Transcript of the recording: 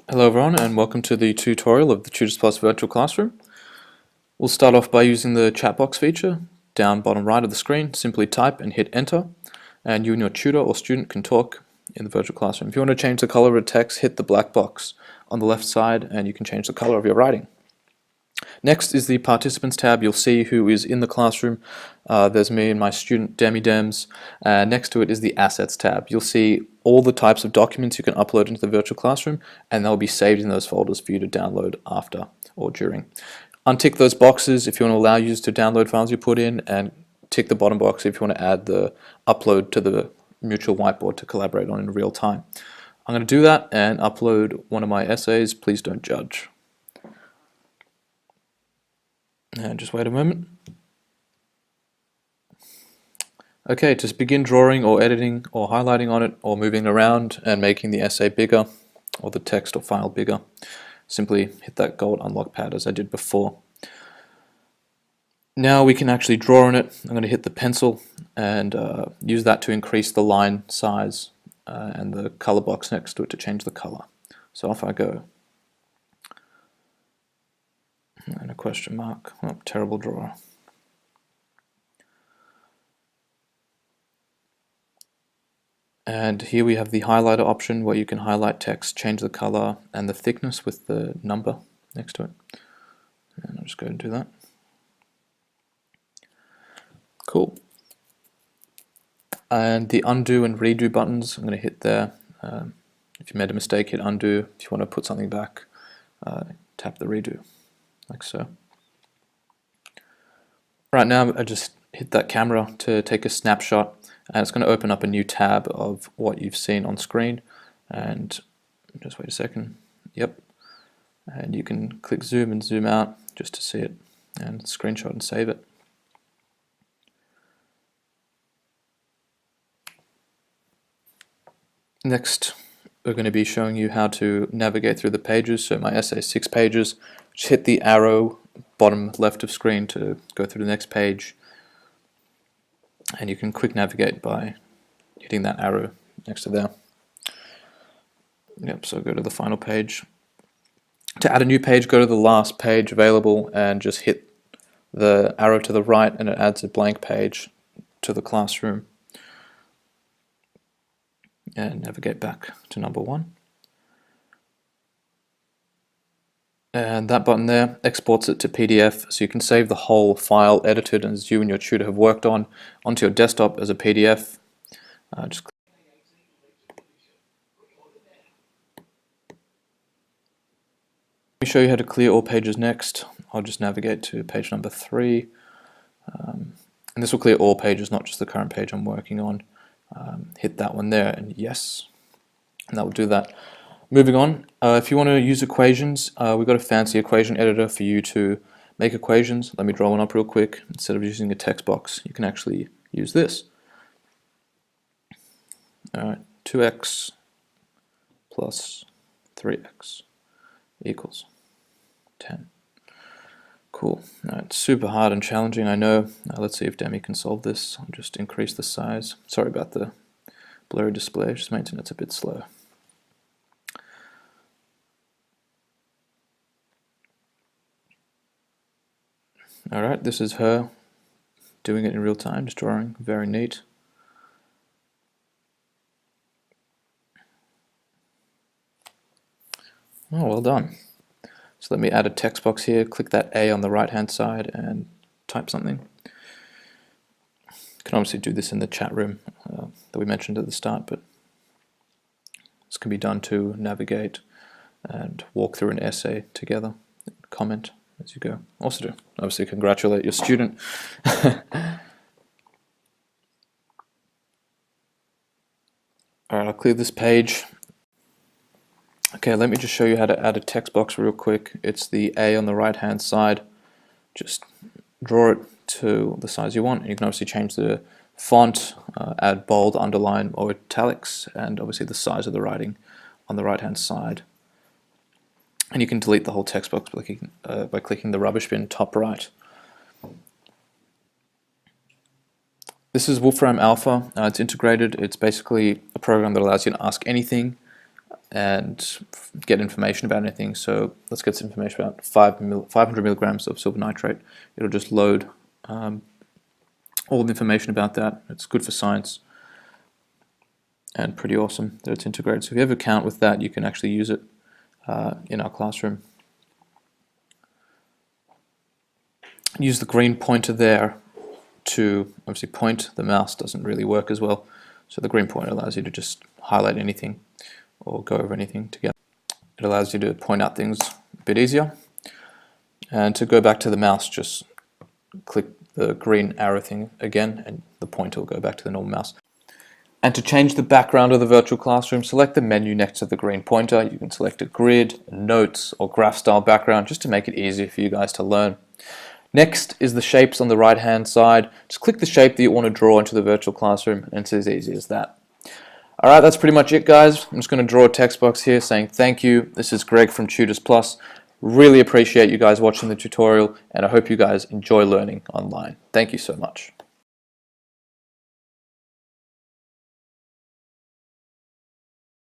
Hello everyone and welcome to the tutorial of the TutorsPlus virtual classroom. We'll start off by using the chat box feature. Down bottom right of the screen, simply type and hit enter, and you and your tutor or student can talk in the virtual classroom. If you want to change the color of the text, hit the black box on the left side and you can change the color of your writing. Next is the Participants tab. You'll see who is in the classroom. There's me and my student Demi Dems. Next to it is the Assets tab. You'll see all the types of documents you can upload into the virtual classroom, and they'll be saved in those folders for you to download after or during. Untick those boxes if you want to allow users to download files you put in, and tick the bottom box if you want to add the upload to the mutual whiteboard to collaborate on in real time. I'm going to do that and upload one of my essays. Please don't judge. And just wait a moment. Okay, to begin drawing or editing or highlighting on it or moving around and making the essay bigger or the text or file bigger, simply hit that gold unlock pad as I did before. Now we can actually draw on it. I'm going to hit the pencil and use that to increase the line size and the color box next to it to change the color. So off I go. And a question mark. Oh, terrible drawer. And here we have the highlighter option where you can highlight text, change the color and the thickness with the number next to it. And I'll just go and do that. Cool. And the undo and redo buttons, I'm going to hit there. If you made a mistake, hit undo. If you want to put something back, tap the redo, like so. Right now I just hit that camera to take a snapshot, and it's going to open up a new tab of what you've seen on screen. And just wait a second. Yep. And you can click zoom and zoom out just to see it, and screenshot and save it. Next, we're going to be showing you how to navigate through the pages. So my essay is 6 pages. Just hit the arrow bottom left of screen to go through the next page, and you can quick navigate by hitting that arrow next to there. Yep, so go to the final page. To add a new page, go to the last page available and just hit the arrow to the right, and it adds a blank page to the classroom. And navigate back to number 1. And that button there exports it to PDF, so you can save the whole file edited as you and your tutor have worked on onto your desktop as a PDF. Let me show you how to clear all pages next. I'll just navigate to page number 3. And this will clear all pages, not just the current page I'm working on. Hit that one there and yes, and that will do that. Moving on, if you want to use equations, we've got a fancy equation editor for you to make equations. Let me draw one up real quick. Instead of using a text box, you can actually use this. Alright, 2x plus 3x equals 10. Cool. It's super hard and challenging, I know. Let's see if Demi can solve this. I'll just increase the size. Sorry about the blurry display, just my internet's a bit slow. Alright, this is her doing it in real time, just drawing. Very neat. Oh, well done. So let me add a text box here, click that A on the right hand side and type something. You can obviously do this in the chat room that we mentioned at the start, but this can be done to navigate and walk through an essay together, comment as you go. Also do, obviously, congratulate your student. Alright, I'll clear this page. Okay, let me just show you how to add a text box real quick. It's the A on the right hand side. Just draw it to the size you want. You can obviously change the font, add bold, underline or italics, and obviously the size of the writing on the right hand side. And you can delete the whole text box by clicking the rubbish bin top right. This is Wolfram Alpha. It's integrated. It's basically a program that allows you to ask anything and get information about anything. So let's get some information about 500 milligrams of silver nitrate. It'll just load all the information about that. It's good for science and pretty awesome that it's integrated. So if you have an account with that, you can actually use it in our classroom. Use the green pointer there to obviously point. The mouse doesn't really work as well, so the green pointer allows you to just highlight anything or go over anything together. It allows you to point out things a bit easier. And to go back to the mouse, just click the green arrow thing again and the pointer will go back to the normal mouse. And to change the background of the virtual classroom, select the menu next to the green pointer. You can select a grid, notes, or graph style background just to make it easier for you guys to learn. Next is the shapes on the right hand side. Just click the shape that you want to draw into the virtual classroom and it's as easy as that. Alright, that's pretty much it, guys. I'm just going to draw a text box here saying thank you. This is Greg from TutorsPlus. Really appreciate you guys watching the tutorial and I hope you guys enjoy learning online. Thank you so much.